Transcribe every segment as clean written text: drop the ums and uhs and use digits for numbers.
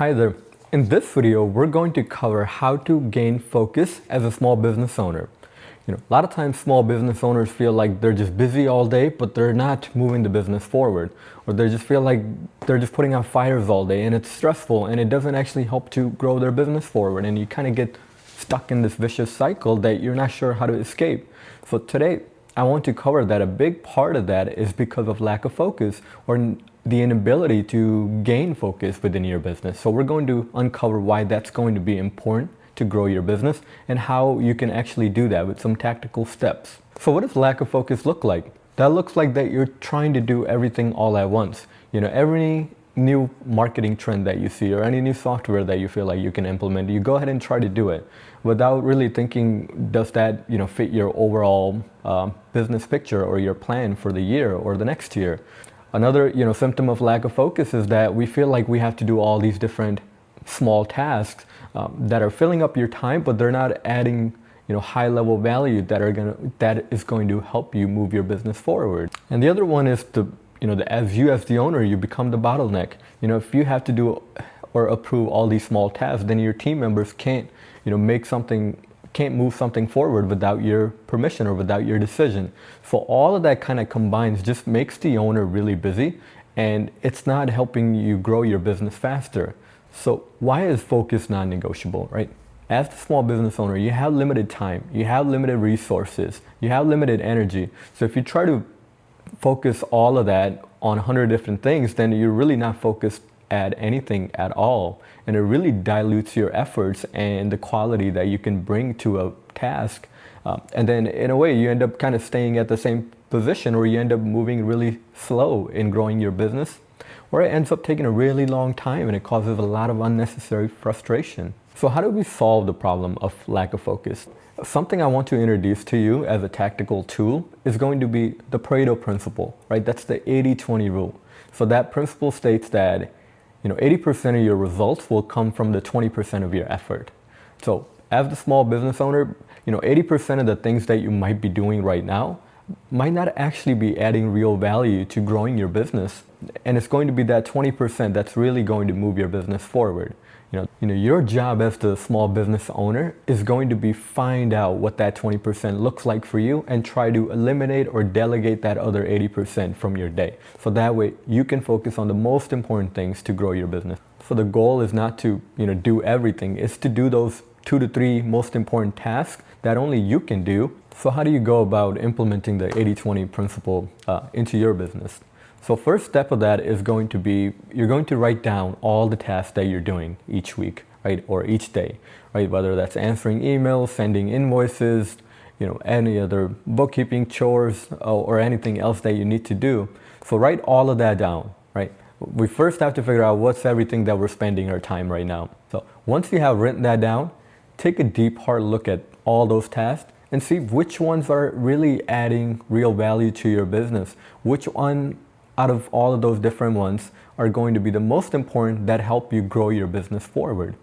Hi there. In this video, we're going to cover how to gain focus as a small business owner. A lot of times small business owners feel like they're just busy all day, but they're not moving the business forward. Or they just feel like they're just putting out fires all day and it's stressful and it doesn't actually help to grow their business forward. And you kind of get stuck in this vicious cycle that you're not sure how to escape. So today, I want to cover that a big part of that is because of lack of focus or the inability to gain focus within your business. So we're going to uncover why that's going to be important to grow your business and how you can actually do that with some tactical steps. So what does lack of focus look like? That looks like that you're trying to do everything all at once. Every new marketing trend that you see or any new software that you feel like you can implement, you go ahead and try to do it without really thinking, does that fit your overall business picture or your plan for the year or the next year? Another symptom of lack of focus is that we feel like we have to do all these different small tasks that are filling up your time, but they're not adding high level value that is going to help you move your business forward. And the other one is as the owner, you become the bottleneck. If you have to do or approve all these small tasks, then your team members can't move something forward without your permission or without your decision. So all of that kind of combines just makes the owner really busy, and it's not helping you grow your business faster. So why is focus non-negotiable, right? As the small business owner, you have limited time, you have limited resources, you have limited energy. So if you try to focus all of that on 100 different things, then you're really not focused at anything at all. And it really dilutes your efforts and the quality that you can bring to a task. And then in a way, you end up kind of staying at the same position, or you end up moving really slow in growing your business, or it ends up taking a really long time and it causes a lot of unnecessary frustration. So how do we solve the problem of lack of focus? Something I want to introduce to you as a tactical tool is going to be the Pareto Principle, right? That's the 80-20 rule. So that principle states that 80% of your results will come from the 20% of your effort. So as the small business owner, 80% of the things that you might be doing right now might not actually be adding real value to growing your business. And it's going to be that 20% that's really going to move your business forward. Your job as the small business owner is going to be find out what that 20% looks like for you and try to eliminate or delegate that other 80% from your day. So that way you can focus on the most important things to grow your business. So the goal is not to do everything, it's to do those 2 to 3 most important tasks that only you can do. So how do you go about implementing the 80-20 principle into your business? So first step of that is going to be, you're going to write down all the tasks that you're doing each week, right? Or each day, right? Whether that's answering emails, sending invoices, any other bookkeeping chores or anything else that you need to do. So write all of that down, right? We first have to figure out what's everything that we're spending our time right now. So once you have written that down, take a deep hard look at all those tasks and see which ones are really adding real value to your business. Which one out of all of those different ones are going to be the most important that help you grow your business forward.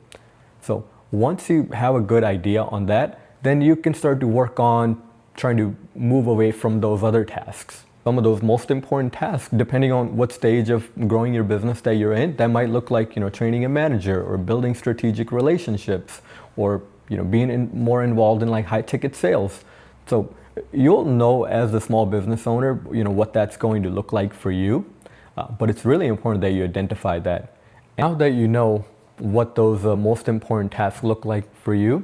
So once you have a good idea on that, then you can start to work on trying to move away from those other tasks. Some of those most important tasks, depending on what stage of growing your business that you're in, that might look like training a manager or building strategic relationships or being more involved in like high ticket sales. So you'll know as a small business owner, what that's going to look like for you, but it's really important that you identify that. Now that you know what those most important tasks look like for you,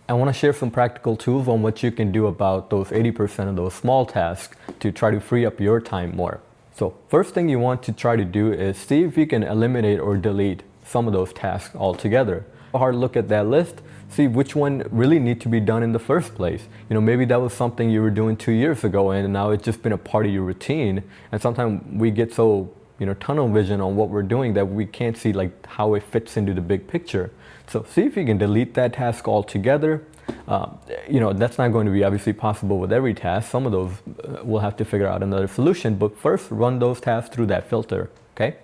I want to share some practical tools on what you can do about those 80% of those small tasks to try to free up your time more. So first thing you want to try to do is see if you can eliminate or delete some of those tasks altogether. A hard look at that list, see which one really need to be done in the first place. Maybe that was something you were doing 2 years ago and now it's just been a part of your routine. And sometimes we get so, tunnel vision on what we're doing that we can't see like how it fits into the big picture. So see if you can delete that task altogether. That's not going to be obviously possible with every task. Some of those we'll have to figure out another solution, but first run those tasks through that filter, okay?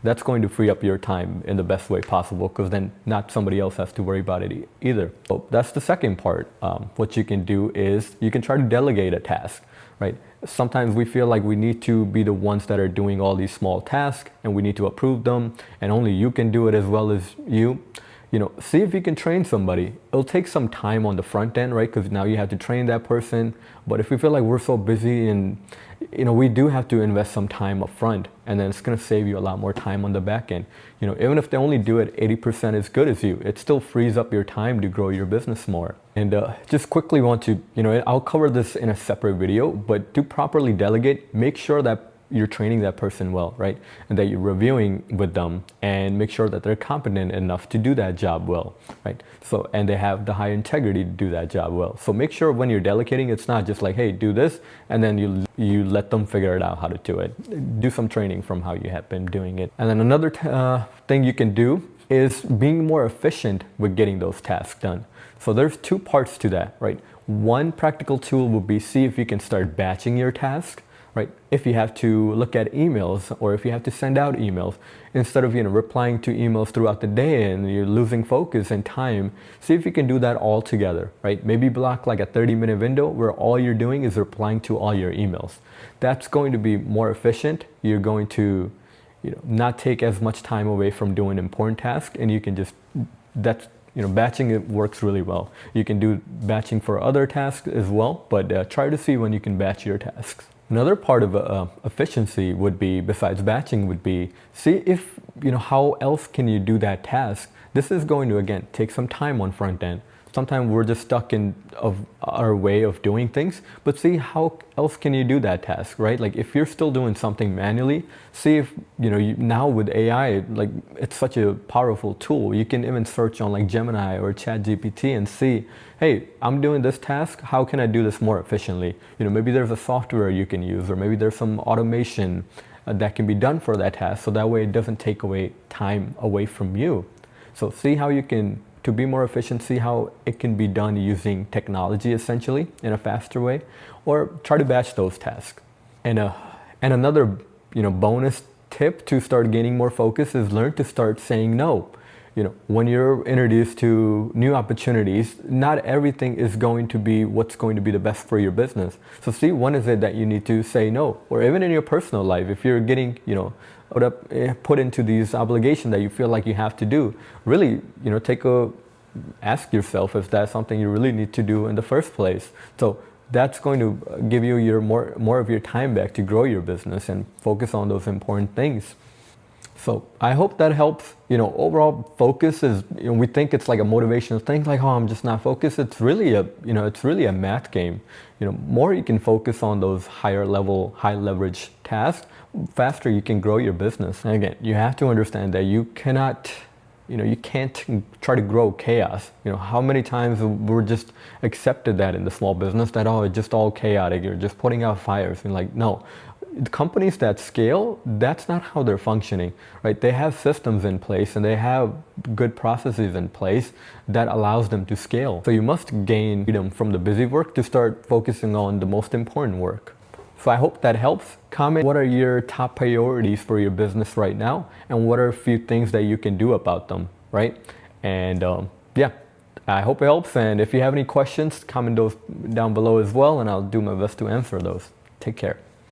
That's going to free up your time in the best way possible, because then not somebody else has to worry about it either. So that's the second part. What you can do is you can try to delegate a task. right? Sometimes we feel like we need to be the ones that are doing all these small tasks and we need to approve them and only you can do it as well as you. See if you can train somebody. It'll take some time on the front end, right? Because now you have to train that person. But if we feel like we're so busy and, we do have to invest some time up front, and then it's going to save you a lot more time on the back end. Even if they only do it 80% as good as you, it still frees up your time to grow your business more. And just quickly want to, I'll cover this in a separate video, but to properly delegate, make sure that you're training that person well, right? And that you're reviewing with them and make sure that they're competent enough to do that job well, right? So, and they have the high integrity to do that job well. So make sure when you're delegating, it's not just like, hey, do this, and then you let them figure it out how to do it. Do some training from how you have been doing it. And then another thing you can do is being more efficient with getting those tasks done. So there's two parts to that, right? One practical tool would be see if you can start batching your task. Right? If you have to look at emails or if you have to send out emails, instead of replying to emails throughout the day and you're losing focus and time, see if you can do that all together, right? Maybe block like a 30-minute window where all you're doing is replying to all your emails. That's going to be more efficient. You're going to not take as much time away from doing important tasks, and you can just, batching it works really well. You can do batching for other tasks as well, but try to see when you can batch your tasks. Another part of efficiency would be, besides batching, would be see if, how else can you do that task. This is going to, again, take some time on front end. Sometimes we're just stuck in our way of doing things, but see how else can you do that task, right? Like if you're still doing something manually, see if, now with AI, like it's such a powerful tool. You can even search on like Gemini or ChatGPT and see, hey, I'm doing this task, how can I do this more efficiently? Maybe there's a software you can use, or maybe there's some automation that can be done for that task, so that way it doesn't take away time away from you. So see how you can, to be more efficient, see how it can be done using technology essentially in a faster way, or try to batch those tasks. And another bonus tip to start gaining more focus is learn to start saying no. When you're introduced to new opportunities, not everything is going to be what's going to be the best for your business. So see, when is it that you need to say no? Or even in your personal life, if you're getting, put into these obligations that you feel like you have to do, really, ask yourself if that's something you really need to do in the first place. So that's going to give you your more of your time back to grow your business and focus on those important things. So I hope that helps. Overall focus is, we think it's like a motivational thing, like, oh, I'm just not focused. It's really a math game. More you can focus on those higher level, high leverage tasks, faster you can grow your business. And again, you have to understand that you cannot, you can't try to grow chaos. How many times we're just accepted that in the small business that, oh, it's just all chaotic. You're just putting out fires. And like, no. The companies that scale, that's not how they're functioning, right? They have systems in place and they have good processes in place that allows them to scale. So you must gain freedom from the busy work to start focusing on the most important work. So I hope that helps. Comment what are your top priorities for your business right now, and what are a few things that you can do about them, right? And yeah, I hope it helps. And if you have any questions, comment those down below as well, and I'll do my best to answer those. Take care.